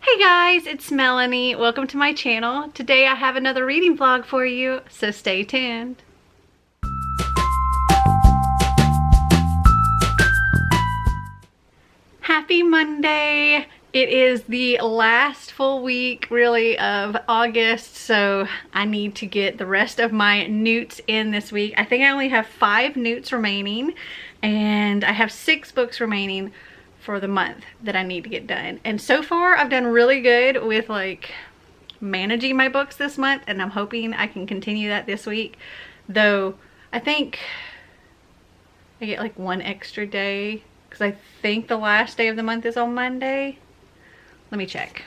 Hey guys, it's Melanie. Welcome to my channel. Today I have another reading vlog for you, so stay tuned. Happy Monday! It is the last full week, really, of August, so I need to get the rest of my N.E.W.T.s in this week. I think I only have 5 N.E.W.T.s remaining, and I have 6 books remaining for the month that I need to get done. And so far I've done really good with like managing my books this month, and I'm hoping I can continue that this week, though I think I get like 1 extra day because I think the last day of the month is on Monday. Let me check.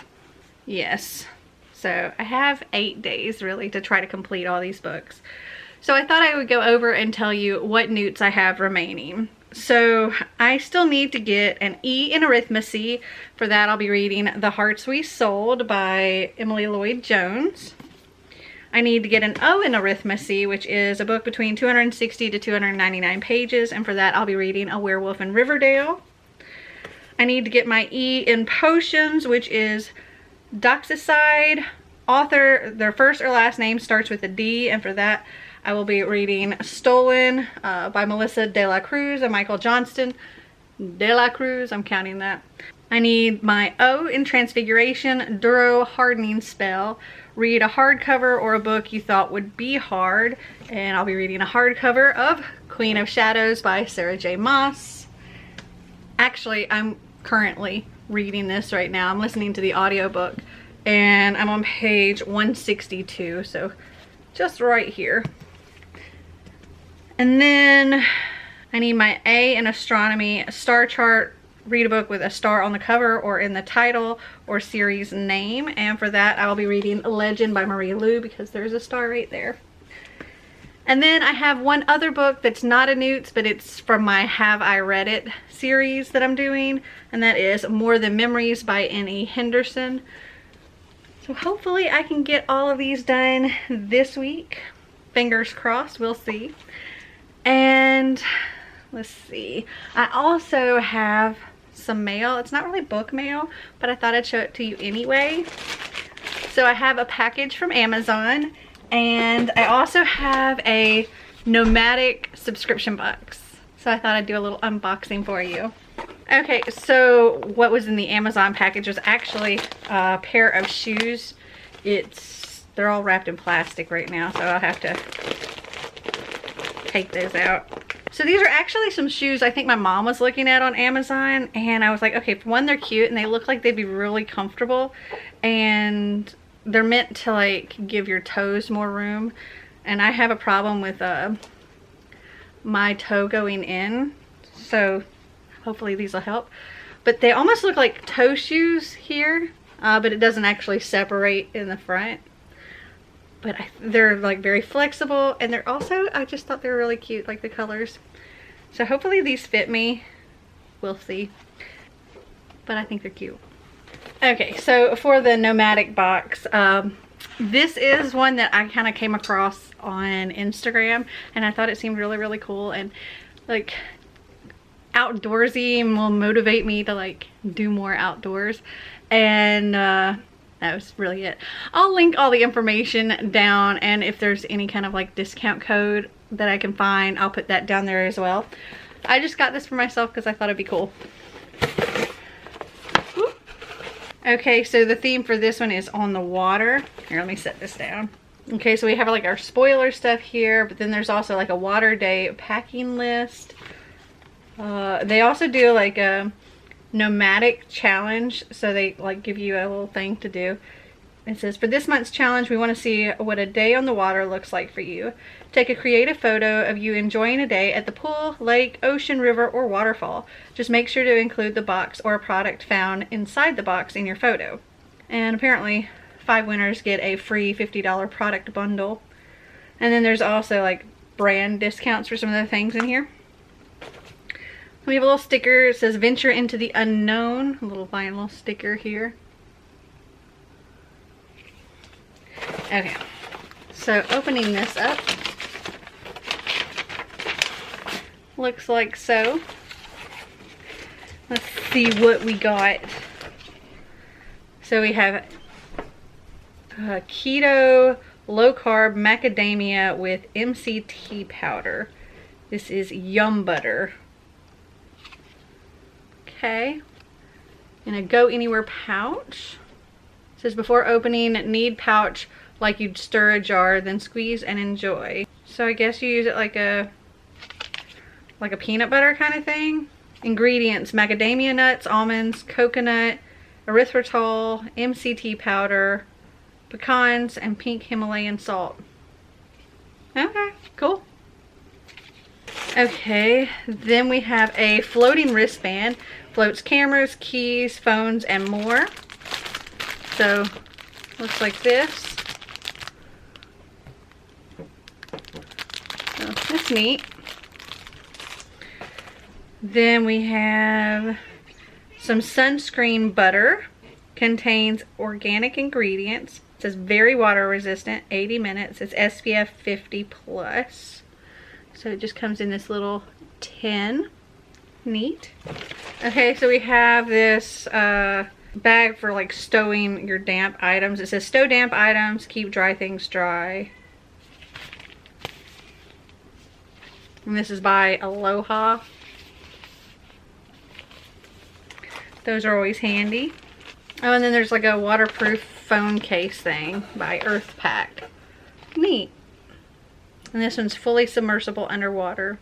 Yes, so I have 8 days really to try to complete all these books. So I thought I would go over and tell you what N.E.W.T.s I have remaining. So I still need to get an E in arithmetic. For that I'll be reading The Hearts We Sold by Emily Lloyd Jones. I need to get an O in arithmetic, which is a book between 260 to 299 pages, and for that I'll be reading A Werewolf in Riverdale. I need to get my E in potions, which is Doxicide. Author, their first or last name starts with a D, and for that I will be reading Stolen by Melissa De La Cruz and Michael Johnston. De La Cruz, I'm counting that. I need my O in Transfiguration, Duro Hardening Spell. Read a hardcover or a book you thought would be hard, and I'll be reading a hardcover of Queen of Shadows by Sarah J. Maas. Actually, I'm currently reading this right now. I'm listening to the audiobook, and I'm on page 162, so just right here. And then I need my A in Astronomy, a star chart. Read a book with a star on the cover or in the title or series name, and for that I will be reading Legend by Marie Lu because there's a star right there. And then I have one other book that's not a N.E.W.T.s, but it's from my Have I Read It series that I'm doing, and that is More Than Memories by N.E. Henderson. So hopefully I can get all of these done this week. Fingers crossed, we'll see. And let's see, I also have some mail. It's not really book mail, but I thought I'd show it to you anyway. So I have a package from Amazon, and I also have a Nomadik subscription box. So I thought I'd do a little unboxing for you. Okay, so what was in the Amazon package was actually a pair of shoes. They're all wrapped in plastic right now, so I'll have to take those out. So these are actually some shoes I think my mom was looking at on Amazon, and I was like, okay, for one, they're cute and they look like they'd be really comfortable, and they're meant to like give your toes more room, and I have a problem with my toe going in, so hopefully these will help. But they almost look like toe shoes here, but it doesn't actually separate in the front. But they're like very flexible, and they're also, I just thought they were really cute, like the colors. So hopefully these fit me. We'll see. But I think they're cute. Okay, so for the Nomadik box, this is one that I kind of came across on Instagram, and I thought it seemed really, really cool and like outdoorsy, and will motivate me to like do more outdoors. And that was really it. I'll link all the information down, and if there's any kind of like discount code that I can find, I'll put that down there as well. I just got this for myself because I thought it'd be cool. Okay, so the theme for this one is on the water. Here, let me set this down. Okay, so we have like our spoiler stuff here, but then there's also like a water day packing list. They also do like a nomadic challenge, so they like give you a little thing to do. It says, for this month's challenge, we want to see what a day on the water looks like for you. Take a creative photo of you enjoying a day at the pool, lake, ocean, river, or waterfall. Just make sure to include the box or a product found inside the box in your photo. And apparently 5 winners get a free $50 product bundle. And then there's also like brand discounts for some of the things in here. We have a little sticker. It says Venture into the Unknown. A little vinyl sticker here. Okay, so opening this up, looks like so. Let's see what we got. So we have keto low carb macadamia with MCT powder. This is Yum Butter. Okay. In a Go Anywhere pouch. It says before opening, knead pouch like you'd stir a jar, then squeeze and enjoy. So I guess you use it like a peanut butter kind of thing. Ingredients: macadamia nuts, almonds, coconut, erythritol, MCT powder, pecans, and pink Himalayan salt. Okay, cool. Okay, then we have a floating wristband. Floats cameras, keys, phones, and more. So, looks like this. So, that's neat. Then we have some sunscreen butter. Contains organic ingredients. It says very water resistant, 80 minutes. It's SPF 50 plus. So it just comes in this little tin. Neat. Okay, so we have this bag for like stowing your damp items. It says stow damp items, keep dry things dry. And this is by Aloha. Those are always handy. Oh, and then there's like a waterproof phone case thing by Earth Pack. Neat. And this one's fully submersible underwater.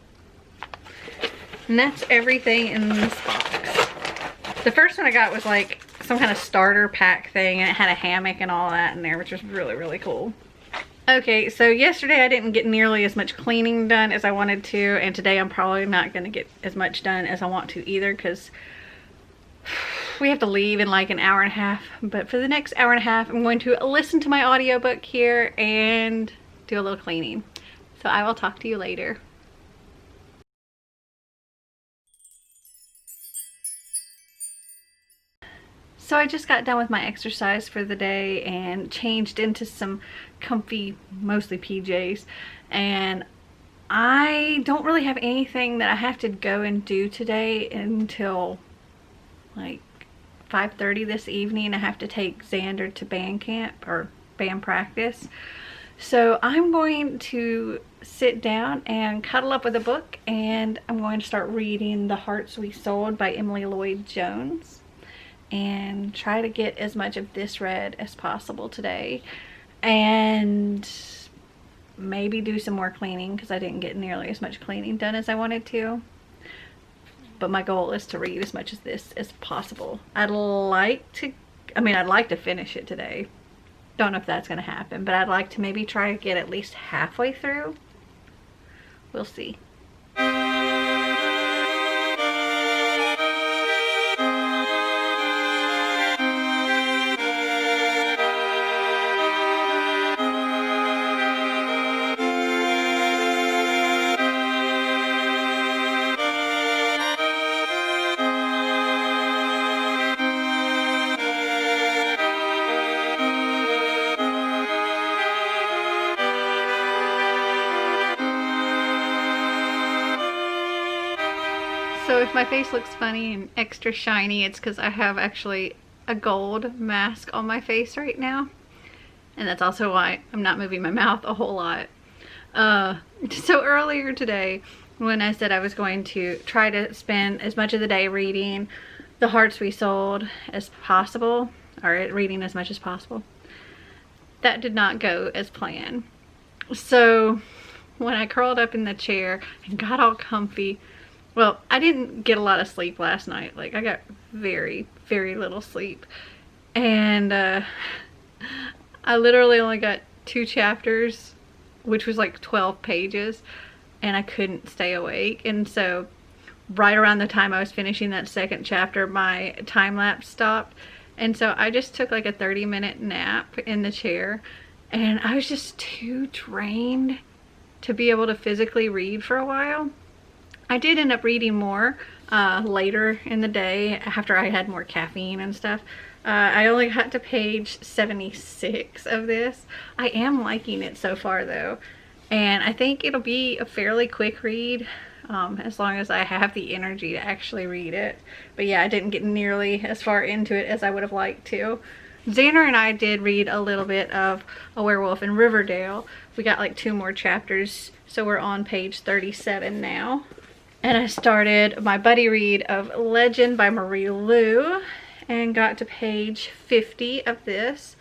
And that's everything in this box. The first one I got was like some kind of starter pack thing, and it had a hammock and all that in there, which was really, really cool. Okay, so yesterday I didn't get nearly as much cleaning done as I wanted to, and today I'm probably not going to get as much done as I want to either, because we have to leave in like an hour and a half. But for the next hour and a half, I'm going to listen to my audiobook here and do a little cleaning. So I will talk to you later. So I just got done with my exercise for the day and changed into some comfy, mostly PJs. And I don't really have anything that I have to go and do today until like 5:30 this evening. I have to take Xander to band camp or band practice. So I'm going to sit down and cuddle up with a book, and I'm going to start reading The Hearts We Sold by Emily Lloyd Jones and try to get as much of this read as possible today, and maybe do some more cleaning because I didn't get nearly as much cleaning done as I wanted to. But my goal is to read as much of this as possible. I'd like to finish it today. Don't know if that's going to happen, but I'd like to maybe try to get at least halfway through. We'll see. So if my face looks funny and extra shiny, it's because I have actually a gold mask on my face right now. And that's also why I'm not moving my mouth a whole lot. So earlier today, when I said I was going to try to spend as much of the day reading The Hearts We Sold as possible, or reading as much as possible, that did not go as planned. So when I curled up in the chair and got all comfy, well, I didn't get a lot of sleep last night. Like, I got very, very little sleep. And I literally only got 2 chapters, which was like 12 pages, and I couldn't stay awake. And so right around the time I was finishing that second chapter, my time lapse stopped. And so I just took like a 30-minute nap in the chair, and I was just too drained to be able to physically read for a while. I did end up reading more later in the day after I had more caffeine and stuff. I only got to page 76 of this. I am liking it so far though, and I think it'll be a fairly quick read as long as I have the energy to actually read it. But yeah, I didn't get nearly as far into it as I would have liked to. Xander and I did read a little bit of A Werewolf in Riverdale. We got like 2 more chapters, so we're on page 37 now. And I started my buddy read of Legend by Marie Lu and got to page 50 of this.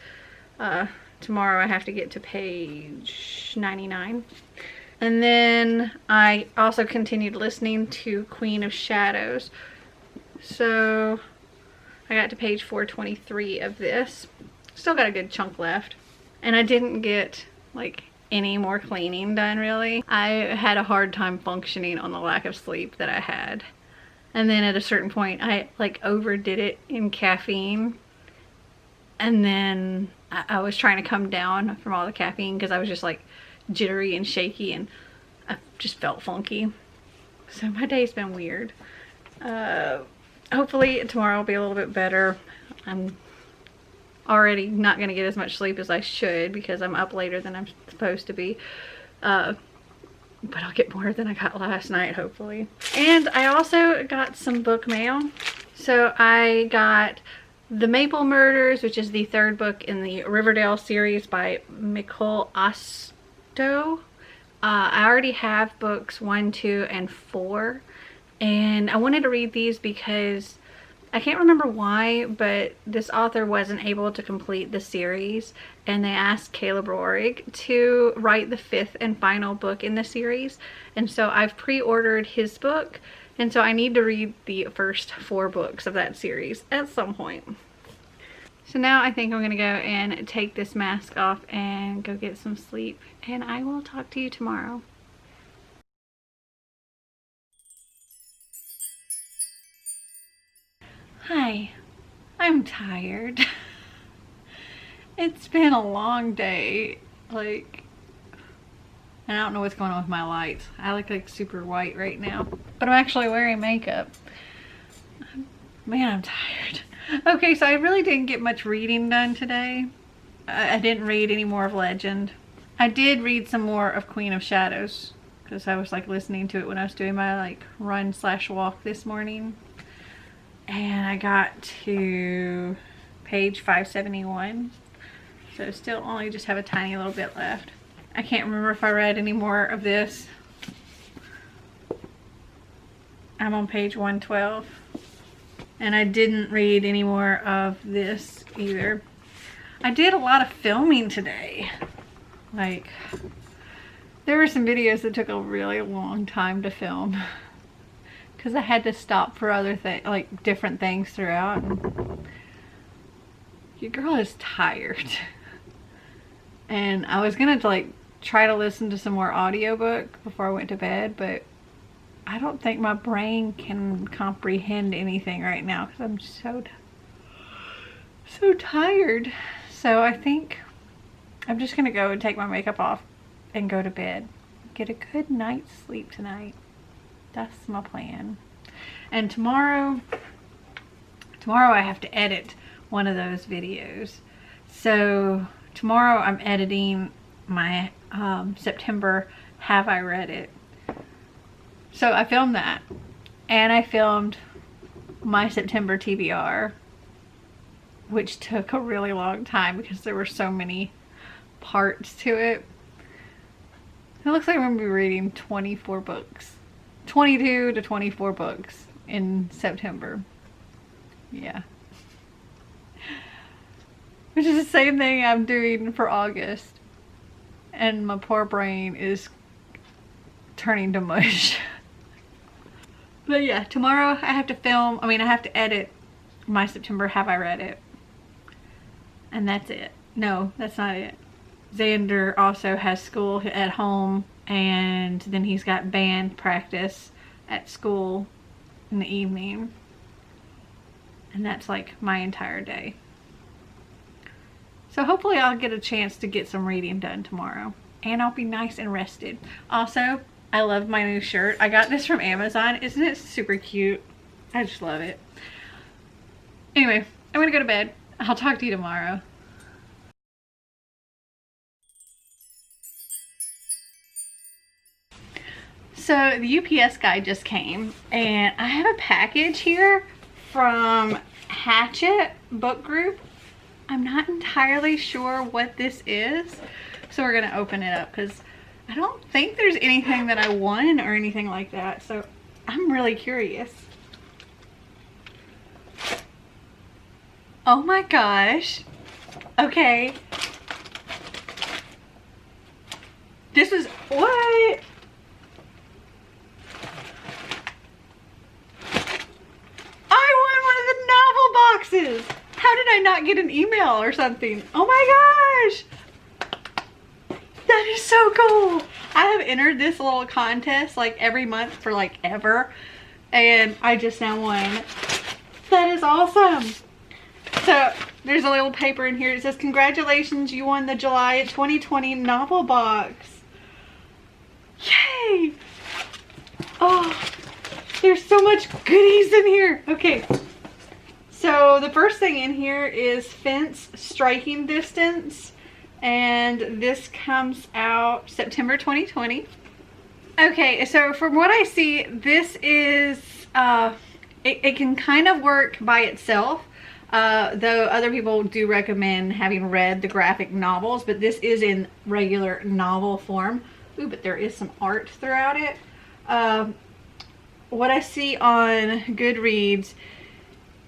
Tomorrow I have to get to page 99. And then I also continued listening to Queen of Shadows. So I got to page 423 of this. Still got a good chunk left. And I didn't get like any more cleaning done really. I had a hard time functioning on the lack of sleep that I had. And then at a certain point I like overdid it in caffeine. And then I was trying to come down from all the caffeine because I was just like jittery and shaky and I just felt funky. So my day's been weird. Hopefully tomorrow will be a little bit better. I'm already not going to get as much sleep as I should because I'm up later than I'm supposed to be. But I'll get more than I got last night, hopefully. And I also got some book mail. So I got The Maple Murders, which is the 3rd book in the Riverdale series by Nicole Osto. I already have books 1, 2, and 4. And I wanted to read these because I can't remember why, but this author wasn't able to complete the series, and they asked Caleb Rorig to write the 5th and final book in the series. And so I've pre-ordered his book, and so I need to read the first 4 books of that series at some point. So now I think I'm gonna go and take this mask off and go get some sleep, and I will talk to you tomorrow. Hi, I'm tired. It's been a long day, like, and I don't know what's going on with my lights. I look like super white right now, but I'm actually wearing makeup. Man, I'm tired. Okay, so I really didn't get much reading done today. I didn't read any more of Legend. I did read some more of Queen of Shadows because I was like listening to it when I was doing my like run/walk this morning. And I got to page 571. So still only just have a tiny little bit left. I can't remember if I read any more of this. I'm on page 112. And I didn't read any more of this either. I did a lot of filming today. Like, there were some videos that took a really long time to film. Because I had to stop for other things, like different things throughout. And your girl is tired. And I was gonna like try to listen to some more audiobook before I went to bed, but I don't think my brain can comprehend anything right now because I'm so tired. So I think I'm just gonna go and take my makeup off and go to bed. Get a good night's sleep tonight. That's my plan. And tomorrow I have to edit one of those videos. So tomorrow I'm editing my September Have I Read It. So I filmed that. And I filmed my September TBR, which took a really long time because there were so many parts to it. It looks like I'm going to be reading 24 books. 22 to 24 books in September. Yeah. Which is the same thing I'm doing for August. And my poor brain is turning to mush. But yeah, tomorrow I have to edit my September Have I Read It. And that's it. No, that's not it. Xander also has school at home, and then he's got band practice at school in the evening. And that's like my entire day. So hopefully I'll get a chance to get some reading done tomorrow. And I'll be nice and rested. Also, I love my new shirt. I got this from Amazon. Isn't it super cute? I just love it. Anyway, I'm gonna go to bed. I'll talk to you tomorrow. So the UPS guy just came, and I have a package here from Hatchet Book Group. I'm not entirely sure what this is. So we're gonna open it up because I don't think there's anything that I won or anything like that. So I'm really curious. Oh my gosh. Okay. This is what? I won one of the novel boxes. How did I not get an email or something? Oh my gosh. That is so cool. I have entered this little contest like every month for like ever. And I just now won. That is awesome. So there's a little paper in here. It says, congratulations, you won the July 2020 novel box. Yay. Oh, there's so much goodies in here. Okay. So the first thing in here is Fence Striking Distance. And this comes out September 2020. Okay, so from what I see, this is, it can kind of work by itself. Though other people do recommend having read the graphic novels, but this is in regular novel form. Ooh, but there is some art throughout it. What I see on Goodreads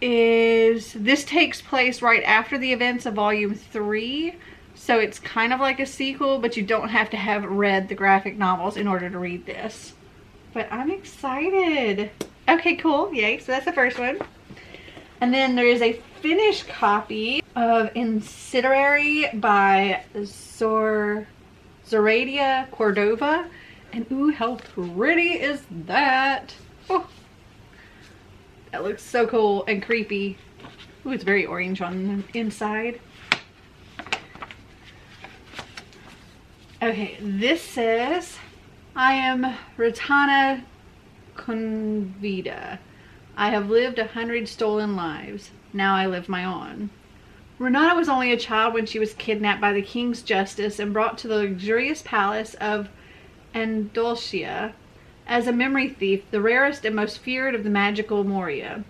is this takes place right after the events of volume 3. So it's kind of like a sequel, but you don't have to have read the graphic novels in order to read this. But I'm excited. Okay, cool. Yay. So that's the first one. And then there is a finished copy of Incendiary by Zoraida Cordova. And ooh, how pretty is that? Oh, that looks so cool and creepy. Ooh, it's very orange on the inside. Okay, this says, I am Ratana Convida. I have lived 100 stolen lives. Now I live my own. Renata was only a child when she was kidnapped by the king's justice and brought to the luxurious palace of Andalusia as a memory thief, the rarest and most feared of the magical Moria.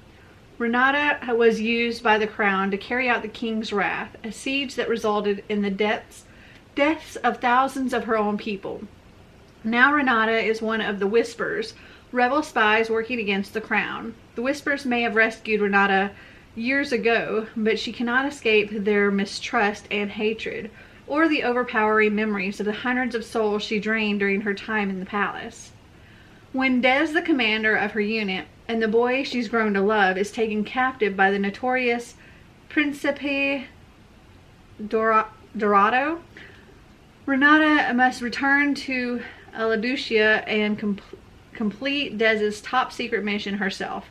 Renata was used by the crown to carry out the king's wrath, a siege that resulted in the deaths of thousands of her own people. Now Renata is one of the Whispers, rebel spies working against the crown. The Whispers may have rescued Renata years ago, but she cannot escape their mistrust and hatred, or the overpowering memories of the hundreds of souls she drained during her time in the palace. When Des, the commander of her unit, and the boy she's grown to love, is taken captive by the notorious Principe Dorado, Renata must return to Andalusia and complete Des's top secret mission herself.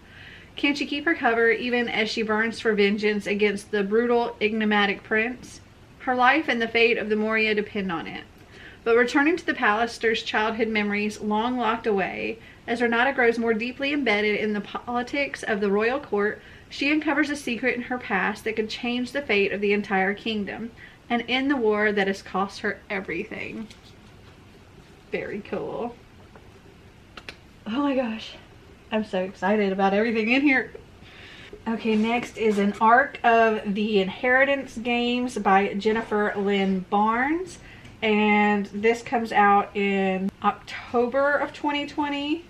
Can she keep her cover even as she burns for vengeance against the brutal, enigmatic prince? Her life and the fate of the Moria depend on it. But returning to the palace stirs childhood memories long locked away. As Renata grows more deeply embedded in the politics of the royal court, she uncovers a secret in her past that could change the fate of the entire kingdom and end the war that has cost her everything. Very cool. Oh my gosh. I'm so excited about everything in here. Okay, next is an arc of the Inheritance games by Jennifer Lynn Barnes. And this comes out in October of 2020.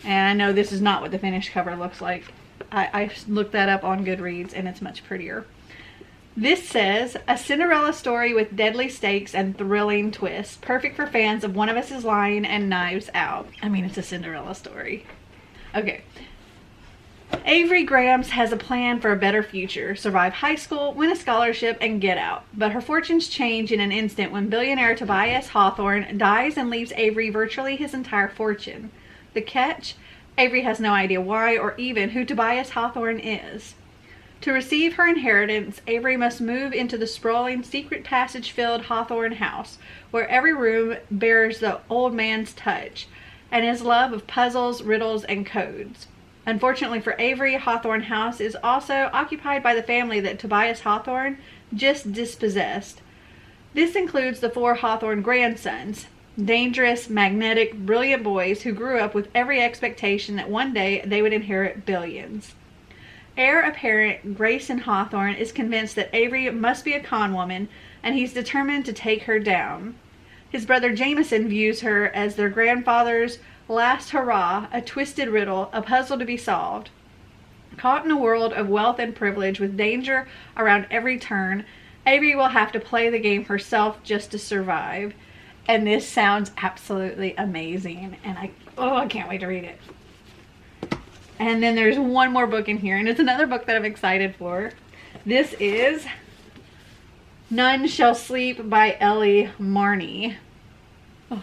And I know this is not what the finished cover looks like. I looked that up on Goodreads and it's much prettier. This says, a Cinderella story with deadly stakes and thrilling twists. Perfect for fans of One of Us is Lying and Knives Out. I mean, it's a Cinderella story. Okay. Avery Grams has a plan for a better future. Survive high school, win a scholarship, and get out. But her fortunes change in an instant when billionaire Tobias Hawthorne dies and leaves Avery virtually his entire fortune. The catch? Avery has no idea why or even who Tobias Hawthorne is. To receive her inheritance, Avery must move into the sprawling, secret passage-filled Hawthorne house, where every room bears the old man's touch, and his love of puzzles, riddles, and codes. Unfortunately for Avery, Hawthorne House is also occupied by the family that Tobias Hawthorne just dispossessed. This includes the 4 Hawthorne grandsons, dangerous, magnetic, brilliant boys who grew up with every expectation that one day they would inherit billions. Heir apparent Grayson Hawthorne is convinced that Avery must be a con woman, and he's determined to take her down. His brother Jameson views her as their grandfather's last hurrah, a twisted riddle, a puzzle to be solved. Caught in a world of wealth and privilege with danger around every turn, Avery will have to play the game herself just to survive. And this sounds absolutely amazing, and I can't wait to read it. And then there's one more book in here, and it's another book that I'm excited for. This is None Shall Sleep by Ellie Marney. Oh.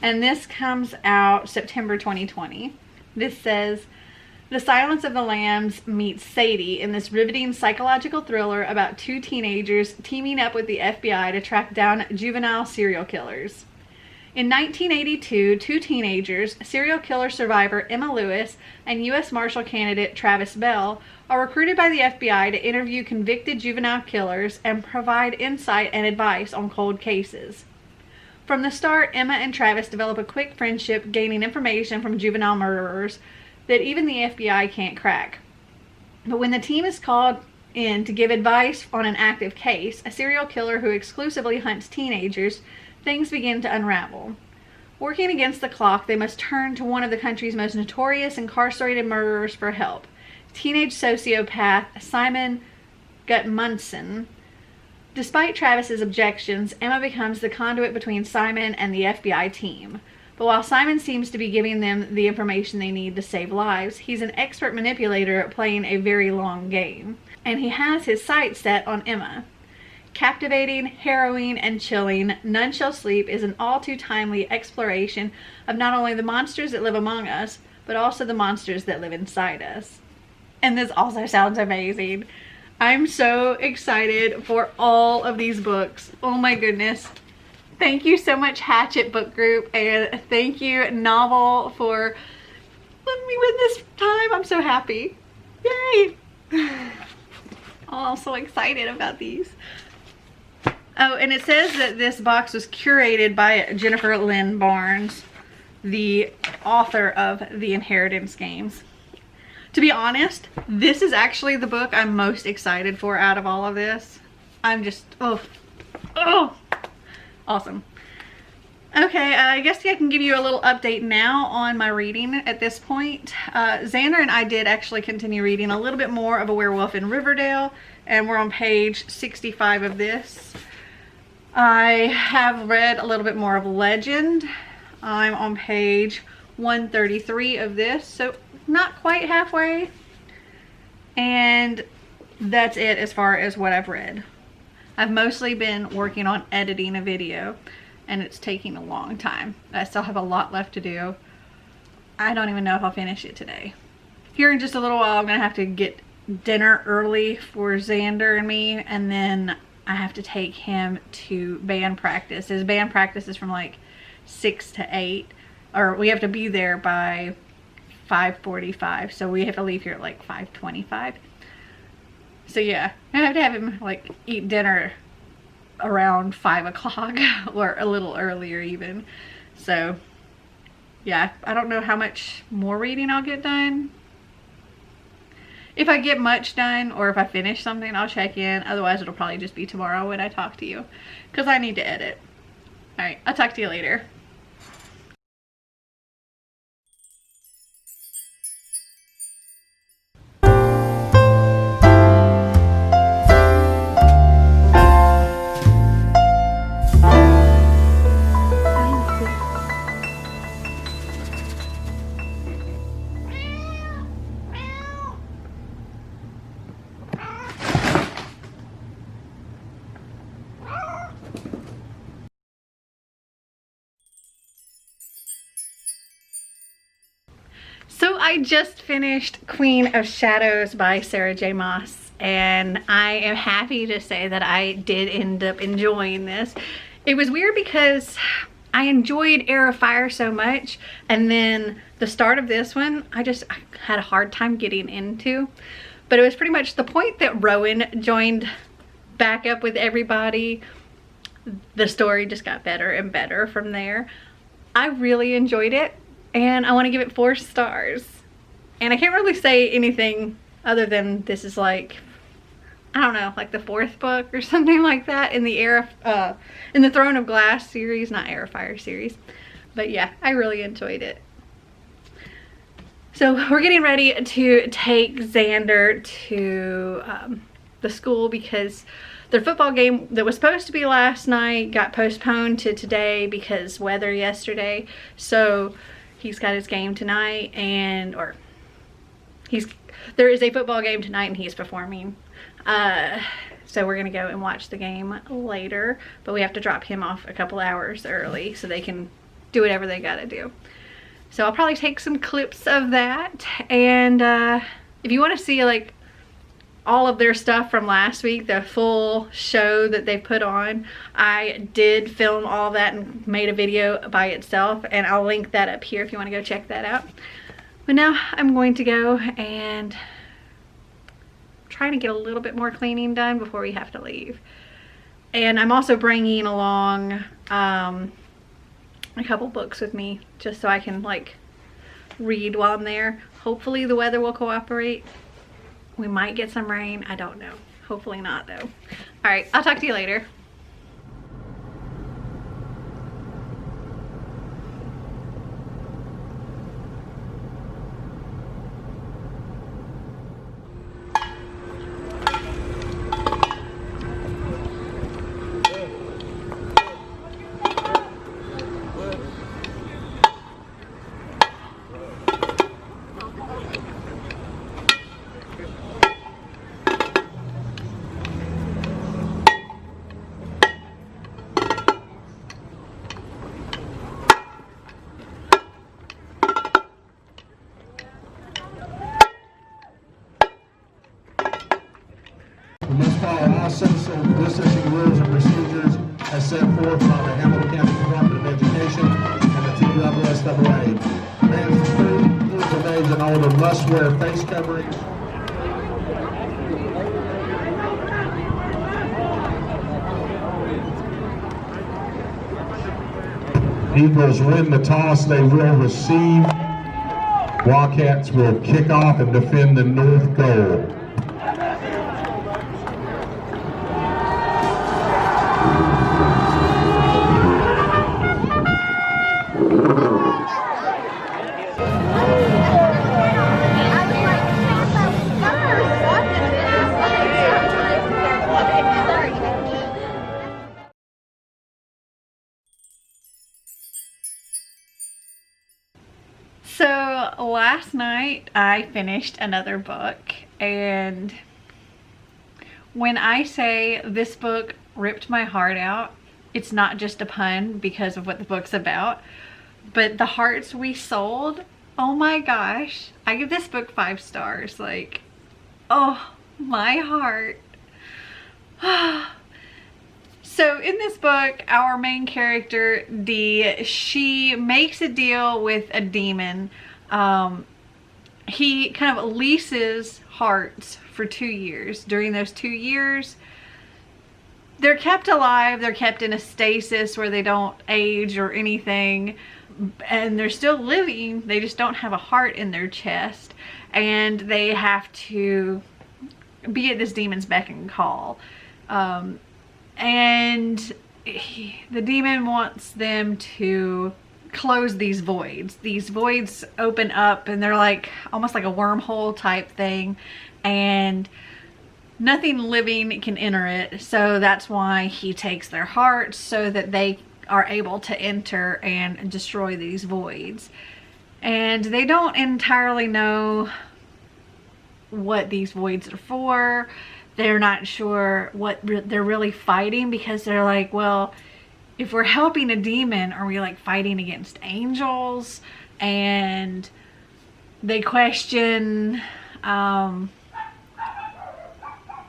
And this comes out September 2020. This says, The Silence of the Lambs meets Sadie in this riveting psychological thriller about two teenagers teaming up with the FBI to track down juvenile serial killers. In 1982, two teenagers, serial killer survivor Emma Lewis and U.S. Marshal candidate Travis Bell, are recruited by the FBI to interview convicted juvenile killers and provide insight and advice on cold cases. From the start, Emma and Travis develop a quick friendship, gaining information from juvenile murderers that even the FBI can't crack. But when the team is called in to give advice on an active case, a serial killer who exclusively hunts teenagers, things begin to unravel. Working against the clock, they must turn to one of the country's most notorious incarcerated murderers for help, teenage sociopath Simon Gutmundsson. Despite Travis's objections, Emma becomes the conduit between Simon and the FBI team. But while Simon seems to be giving them the information they need to save lives, he's an expert manipulator at playing a very long game. And he has his sights set on Emma. Captivating, harrowing, and chilling, None Shall Sleep is an all-too-timely exploration of not only the monsters that live among us, but also the monsters that live inside us. And this also sounds amazing. I'm so excited for all of these books. Oh my goodness. Thank you so much, Hatchet Book Group, and thank you, Novel, for letting me win this time. I'm so happy. Yay! Oh, I'm so excited about these. Oh, and it says that this box was curated by Jennifer Lynn Barnes, the author of the Inheritance games. To be honest, this is actually the book I'm most excited for out of all of this. I'm just, oh, awesome. Okay, I guess I can give you a little update now on my reading at this point. Xander and I did actually continue reading a little bit more of A Werewolf in Riverdale, and we're on page 65 of this. I have read a little bit more of Legend. I'm on page 133 of this, so not quite halfway. And that's it as far as what I've read. I've mostly been working on editing a video, and it's taking a long time. I still have a lot left to do. I don't even know if I'll finish it today. Here in just a little while, I'm gonna have to get dinner early for Xander and me, and then I have to take him to band practice. His band practice is from like 6 to 8, or we have to be there by 5:45, so we have to leave here at like 5:25. So yeah, I have to have him like eat dinner around 5 o'clock or a little earlier even. So yeah, I don't know how much more reading I'll get done. If I get much done, or if I finish something, I'll check in. Otherwise, it'll probably just be tomorrow when I talk to you, because I need to edit. All right, I'll talk to you later. So I just finished Queen of Shadows by Sarah J. Maas, and I am happy to say that I did end up enjoying this. It was weird because I enjoyed Heir of Fire so much, and then the start of this one I had a hard time getting into. But it was pretty much the point that Rowan joined back up with everybody. The story just got better and better from there. I really enjoyed it, and I want to give it 4 stars. And I can't really say anything other than this is like, I don't know, like the 4th book or something like that in the in the Throne of Glass series, not Air of Fire series. But yeah, I really enjoyed it. So we're getting ready to take Xander to the school because their football game that was supposed to be last night got postponed to today because weather yesterday. So he's got his game tonight, and there is a football game tonight and he's performing. So we're gonna go and watch the game later, but we have to drop him off a couple hours early so they can do whatever they gotta do. So I'll probably take some clips of that, and if you want to see like all of their stuff from last week, the full show that they put on, I did film all that and made a video by itself, and I'll link that up here if you want to go check that out. But now I'm going to go and try to get a little bit more cleaning done before we have to leave. And I'm also bringing along a couple books with me just so I can like read while I'm there. Hopefully the weather will cooperate. We might get some rain, I don't know. Hopefully not though. All right, I'll talk to you later. We must follow all social distancing rules and procedures as set forth by the Hamilton County Department of Education and the N.E.W.T.s. Fans 3 years of age and older must wear face coverings. Eagles win the toss, they will receive. Wildcats will kick off and defend the north goal. So last night I finished another book, and when I say this book ripped my heart out, it's not just a pun because of what the book's about, but the hearts we sold, oh my gosh. I give this book 5 stars. Like, oh, my heart. So in this book, our main character, Dee, she makes a deal with a demon. He kind of leases hearts for 2 years. During those 2 years, they're kept alive. They're kept in a stasis where they don't age or anything. And they're still living. They just don't have a heart in their chest. And they have to be at this demon's beck and call. And the demon wants them to close these voids. These voids open up and they're like almost like a wormhole type thing, and nothing living can enter it. So that's why he takes their hearts so that they are able to enter and destroy these voids. And they don't entirely know what these voids are for. They're not sure what they're really fighting, because they're like, well, if we're helping a demon, are we like fighting against angels? And they question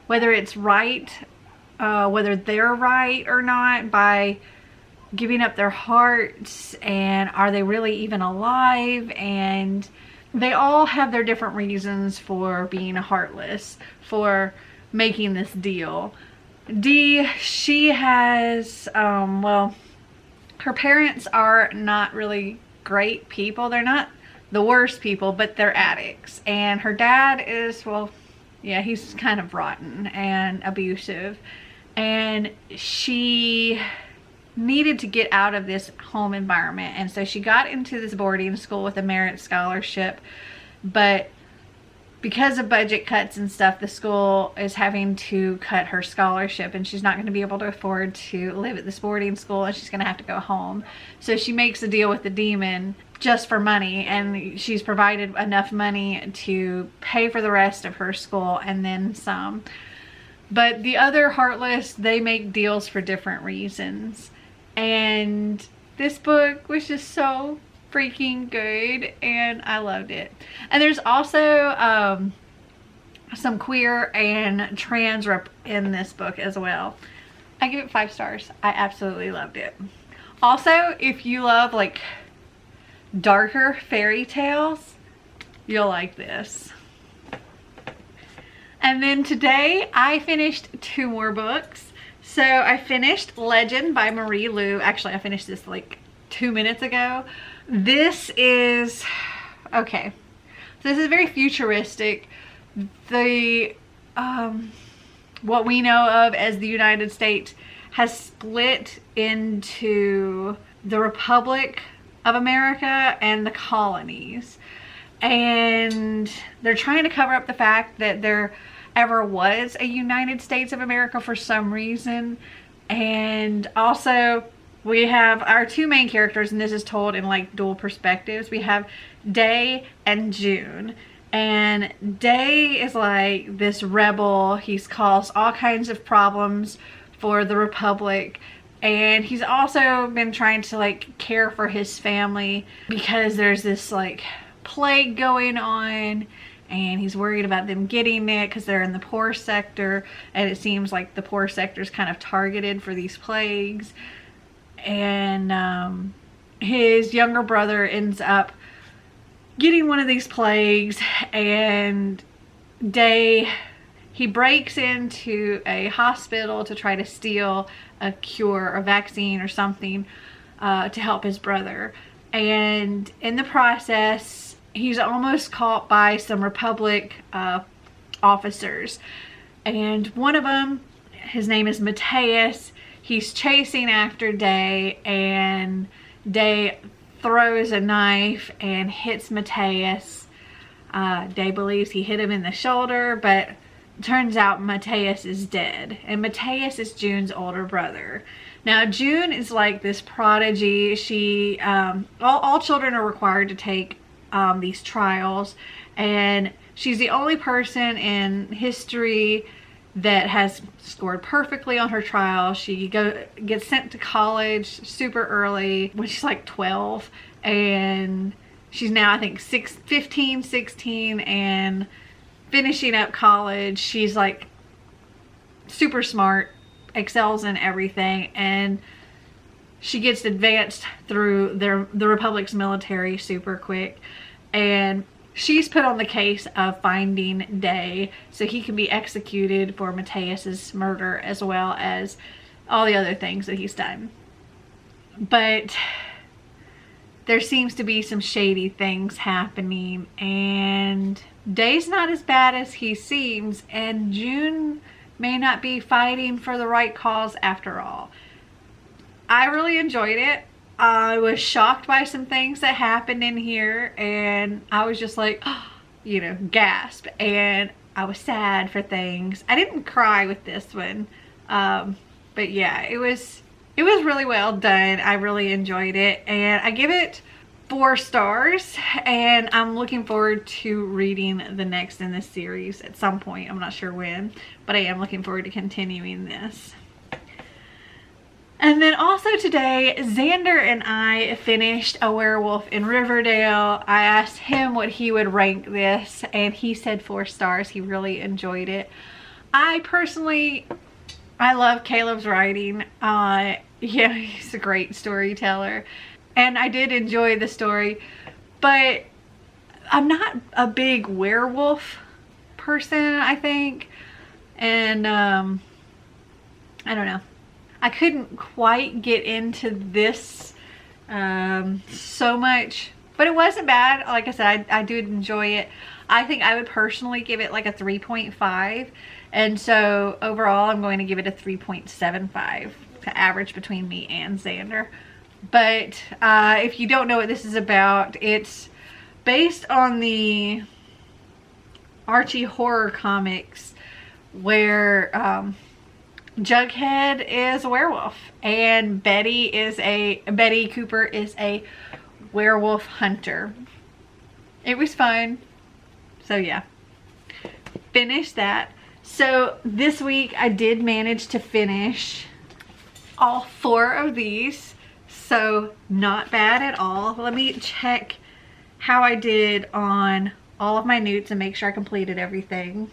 whether it's right, whether they're right or not by giving up their hearts, and are they really even alive? And they all have their different reasons for being heartless, for making this deal. Dee, she has, well, her parents are not really great people. They're not the worst people, but they're addicts. And her dad is, well, Yeah, he's kind of rotten and abusive. And she needed to get out of this home environment. And so she got into this boarding school with a merit scholarship. But because of budget cuts and stuff, the school is having to cut her scholarship, and she's not going to be able to afford to live at this boarding school, and she's going to have to go home. So she makes a deal with the demon just for money, and she's provided enough money to pay for the rest of her school and then some. But the other Heartless, they make deals for different reasons. And this book was just so freaking good, and I loved it. And there's also some queer and trans rep in this book as well. I give it 5 stars. I absolutely loved it. Also, if you love like darker fairy tales, you'll like this. And then today I finished 2 more books. So I finished Legend by Marie Lu. Actually, I finished this like 2 minutes ago. This is, okay, so this is very futuristic. The, what we know of as the United States has split into the Republic of America and the colonies. And they're trying to cover up the fact that there ever was a United States of America for some reason. And also, we have our 2 main characters, and this is told in like dual perspectives. We have Day and June. And Day is like this rebel. He's caused all kinds of problems for the Republic. And he's also been trying to like care for his family because there's this like plague going on. And he's worried about them getting it because they're in the poor sector. And it seems like the poor sector is kind of targeted for these plagues. And his younger brother ends up getting one of these plagues, and he breaks into a hospital to try to steal a cure or vaccine or something to help his brother. And in the process, he's almost caught by some Republic officers. And one of them, his name is N.E.W.T.s. He's chasing after Day, and Day throws a knife and hits N.E.W.T.s. Day believes he hit him in the shoulder, but turns out N.E.W.T.s is dead. And N.E.W.T.s is June's older brother. Now, June is like this prodigy. She, all children are required to take these trials, and she's the only person in history that has scored perfectly on her trial. She gets sent to college super early when she's like 12, and she's now I think 15, 16, and finishing up college. She's like super smart, excels in everything, and she gets advanced through the Republic's military super quick. And she's put on the case of finding Day so he can be executed for N.E.W.T.s murder, as well as all the other things that he's done. But there seems to be some shady things happening, and Day's not as bad as he seems, and June may not be fighting for the right cause after all. I really enjoyed it. I was shocked by some things that happened in here, and I was just like, you know, gasp. And I was sad for things. I didn't cry with this one, but yeah, it was really well done. I really enjoyed it, and I give it 4 stars, and I'm looking forward to reading the next in this series at some point. I'm not sure when, but I am looking forward to continuing this. And then also today, Xander and I finished A Werewolf in Riverdale. I asked him what he would rank this, and he said 4 stars. He really enjoyed it. I love Caleb's writing. Yeah, he's a great storyteller. And I did enjoy the story, but I'm not a big werewolf person, I think. And I don't know. I couldn't quite get into this so much, But it wasn't bad. Like I said, I did enjoy it. I think I would personally give it like a 3.5. And so overall, I'm going to give it a 3.75 to average between me and Xander. But if you don't know what this is about, it's based on the Archie horror comics where Jughead is a werewolf and Betty Cooper is a werewolf hunter. It was fun. So yeah, finished that. So this week I did manage to finish all 4 of these. So not bad at all. Let me check how I did on all of my N.E.W.T.s and make sure I completed everything.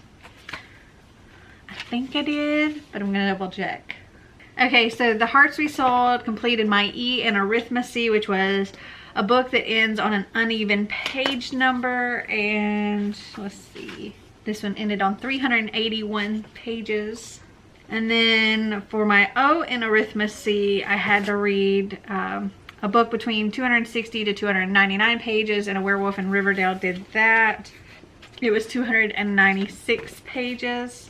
I think I did, but I'm gonna double check. Okay, so the Hearts We Sold completed my E in Arithmetic, which was a book that ends on an uneven page number, and let's see, this one ended on 381 pages. And then for my O in Arithmetic, I had to read a book between 260 to 299 pages, and A Werewolf in Riverdale did that. It was 296 pages.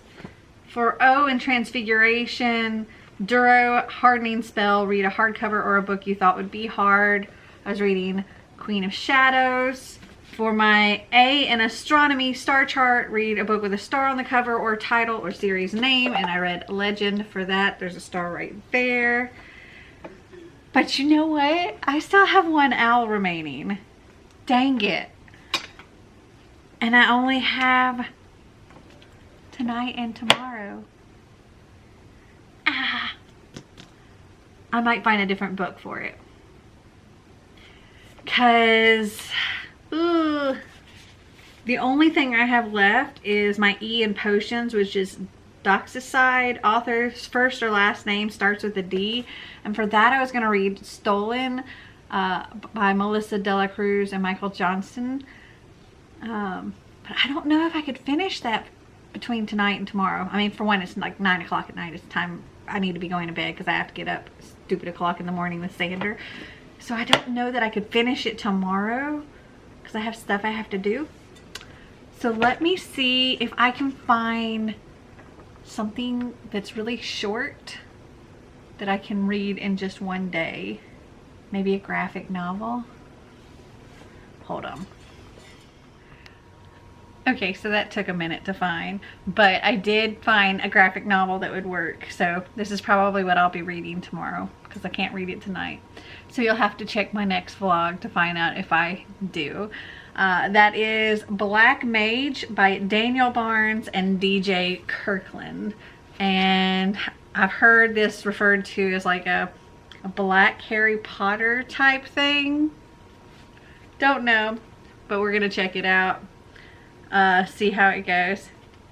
For O in Transfiguration, Duro, Hardening Spell, read a hardcover or a book you thought would be hard. I was reading Queen of Shadows. For my A in Astronomy star chart, read a book with a star on the cover or title or series name, and I read Legend for that. There's a star right there. But you know what? I still have 1 owl remaining. Dang it. And I only have tonight and tomorrow. I might find a different book for it. Because, the only thing I have left is my E in Potions, which is Doxicide. Author's first or last name starts with a D. And for that, I was going to read Stolen by Melissa Dela Cruz and Michael Johnston. But I don't know if I could finish that between tonight and tomorrow. I mean, for one, it's like 9 o'clock at night. It's time I need to be going to bed because I have to get up stupid o'clock in the morning with Xander. So I don't know that I could finish it tomorrow because I have stuff I have to do. So let me see if I can find something that's really short that I can read in just one day. Maybe a graphic novel. Hold on. Okay, so that took a minute to find, but I did find a graphic novel that would work. So this is probably what I'll be reading tomorrow because I can't read it tonight. So you'll have to check my next vlog to find out if I do. That is Black Mage by Daniel Barnes and DJ Kirkland. And I've heard this referred to as like a Black Harry Potter type thing. Don't know, but we're gonna check it out. See how it goes.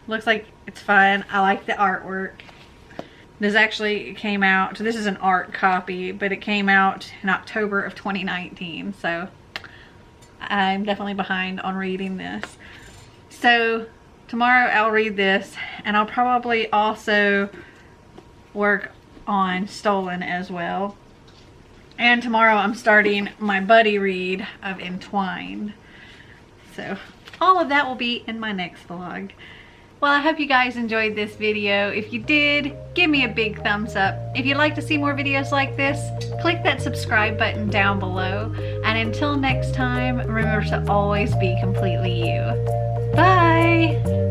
Looks like it's fun. I like the artwork. This actually came out, this is an art copy, but it came out in October of 2019, so I'm definitely behind on reading this. So tomorrow I'll read this, and I'll probably also work on Stolen as well. And tomorrow I'm starting my buddy read of Entwined. So all of that will be in my next vlog. Well, I hope you guys enjoyed this video. If you did, give me a big thumbs up. If you'd like to see more videos like this, click that subscribe button down below. And until next time, remember to always be completely you. Bye!